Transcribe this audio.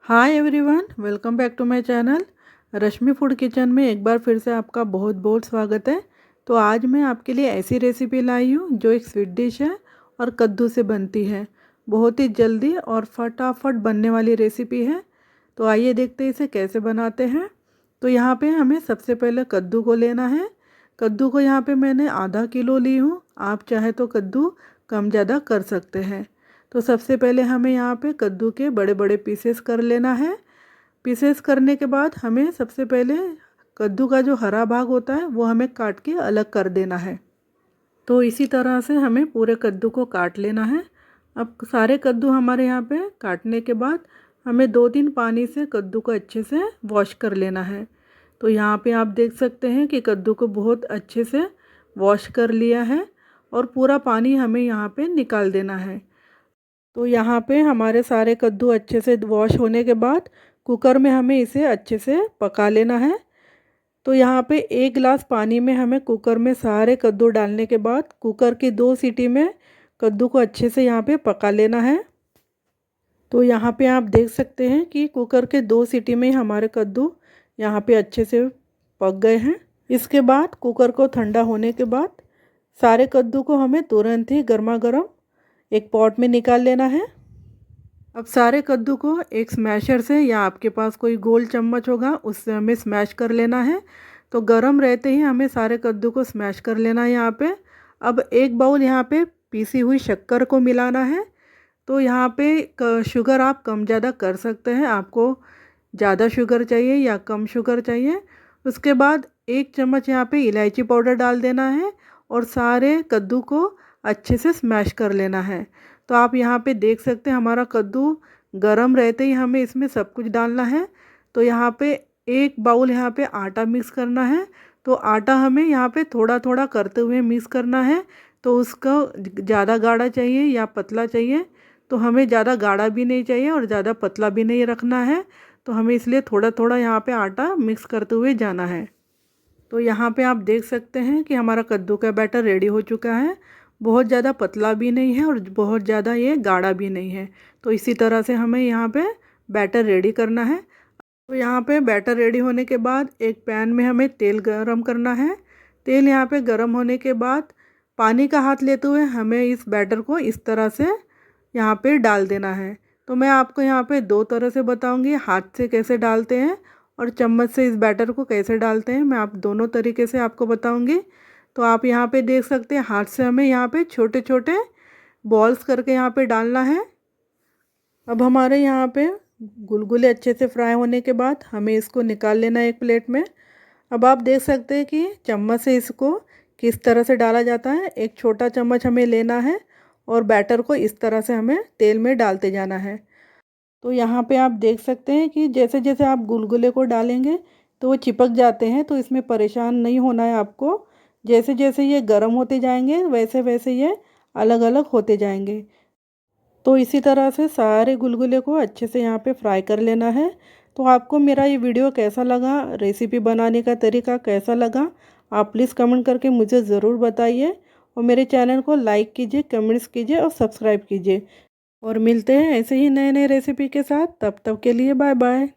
Hi everyone, welcome back to my channel Rashmi food kitchen में एक बार फिर से आपका बहुत बहुत स्वागत है। तो आज मैं आपके लिए ऐसी रेसिपी लाई हूँ जो एक स्वीट डिश है और कद्दू से बनती है। बहुत ही जल्दी और फटाफट बनने वाली रेसिपी है। तो आइए देखते हैं इसे कैसे बनाते हैं। तो यहाँ पे हमें सबसे पहले कद्दू को लेना है। कद्दू को यहाँ पे मैंने आधा किलो ली हूँ। आप चाहे तो कद्दू कम ज़्यादा कर सकते हैं। तो सबसे पहले हमें यहाँ पे कद्दू के बड़े बड़े पीसेस कर लेना है। पीसेस करने के बाद हमें सबसे पहले कद्दू का जो हरा भाग होता है वो हमें काट के अलग कर देना है। तो इसी तरह से हमें पूरे कद्दू को काट लेना है। अब सारे कद्दू हमारे यहाँ पे काटने के बाद हमें 2-3 पानी से कद्दू को अच्छे से वॉश कर लेना है। तो यहाँ पे आप देख सकते हैं कि कद्दू को बहुत अच्छे से वॉश कर लिया है और पूरा पानी हमें यहाँ पे निकाल देना है। तो यहाँ पे हमारे सारे कद्दू अच्छे से वॉश होने के बाद कुकर में हमें इसे अच्छे से पका लेना है। तो यहाँ पे 1 गिलास पानी में हमें कुकर में सारे कद्दू डालने के बाद कुकर की 2 सीटी में कद्दू को अच्छे से यहाँ पे पका लेना है। तो यहाँ पे आप देख सकते हैं कि कुकर के 2 सीटी में हमारे कद्दू यहाँ पे अच्छे से पक गए हैं। इसके बाद कुकर को ठंडा होने के बाद सारे कद्दू को हमें तुरंत ही गर्मा गर्म एक पॉट में निकाल लेना है। अब सारे कद्दू को एक स्मैशर से या आपके पास कोई गोल चम्मच होगा उससे हमें स्मैश कर लेना है। तो गरम रहते ही हमें सारे कद्दू को स्मैश कर लेना है यहाँ पे। अब एक बाउल यहाँ पे पीसी हुई शक्कर को मिलाना है। तो यहाँ पे शुगर आप कम ज़्यादा कर सकते हैं, आपको ज़्यादा शुगर चाहिए या कम शुगर चाहिए। उसके बाद 1 चम्मच यहाँ पे इलायची पाउडर डाल देना है और सारे कद्दू को अच्छे से स्मैश कर लेना है। तो आप यहाँ पे देख सकते हैं हमारा कद्दू गरम रहते ही हमें इसमें सब कुछ डालना है। तो यहाँ पे 1 बाउल यहाँ पे आटा मिक्स करना है। तो आटा हमें यहाँ पे थोड़ा थोड़ा करते हुए मिक्स करना है। तो उसका ज़्यादा गाढ़ा चाहिए या पतला चाहिए, तो हमें ज़्यादा गाढ़ा भी नहीं चाहिए और ज़्यादा पतला भी नहीं रखना है। तो हमें इसलिए थोड़ा थोड़ा यहाँ पे आटा मिक्स करते हुए जाना है। तो यहाँ पे आप देख सकते हैं कि हमारा कद्दू का बैटर रेडी हो चुका है। बहुत ज़्यादा पतला भी नहीं है और बहुत ज़्यादा ये गाढ़ा भी नहीं है। तो इसी तरह से हमें यहाँ पे बैटर रेडी करना है। तो यहाँ पे बैटर रेडी होने के बाद एक पैन में हमें तेल गरम करना है। तेल यहाँ पे गरम होने के बाद पानी का हाथ लेते हुए हमें इस बैटर को इस तरह से यहाँ पे डाल देना है। तो मैं आपको यहाँ पे 2 तरह से बताऊँगी, हाथ से कैसे डालते हैं और चम्मच से इस बैटर को कैसे डालते हैं। मैं आप दोनों तरीके से आपको बताऊँगी। तो आप यहाँ पे देख सकते हैं हाथ से हमें यहाँ पे छोटे छोटे बॉल्स करके यहाँ पे डालना है। अब हमारे यहाँ पे गुलगुले अच्छे से फ्राई होने के बाद हमें इसको निकाल लेना है एक प्लेट में। अब आप देख सकते हैं कि चम्मच से इसको किस तरह से डाला जाता है। एक छोटा चम्मच हमें लेना है और बैटर को इस तरह से हमें तेल में डालते जाना है। तो यहाँ पे आप देख सकते हैं कि जैसे जैसे आप गुलगुले को डालेंगे तो वो चिपक जाते हैं। तो इसमें परेशान नहीं होना है आपको। जैसे जैसे ये गर्म होते जाएंगे वैसे वैसे ये अलग अलग होते जाएंगे। तो इसी तरह से सारे गुलगुले को अच्छे से यहाँ पे फ्राई कर लेना है। तो आपको मेरा ये वीडियो कैसा लगा, रेसिपी बनाने का तरीका कैसा लगा, आप प्लीज़ कमेंट करके मुझे ज़रूर बताइए। और मेरे चैनल को लाइक कीजिए, कमेंट्स कीजिए और सब्सक्राइब कीजिए। और मिलते हैं ऐसे ही नए नए रेसिपी के साथ। तब तक के लिए बाय बाय।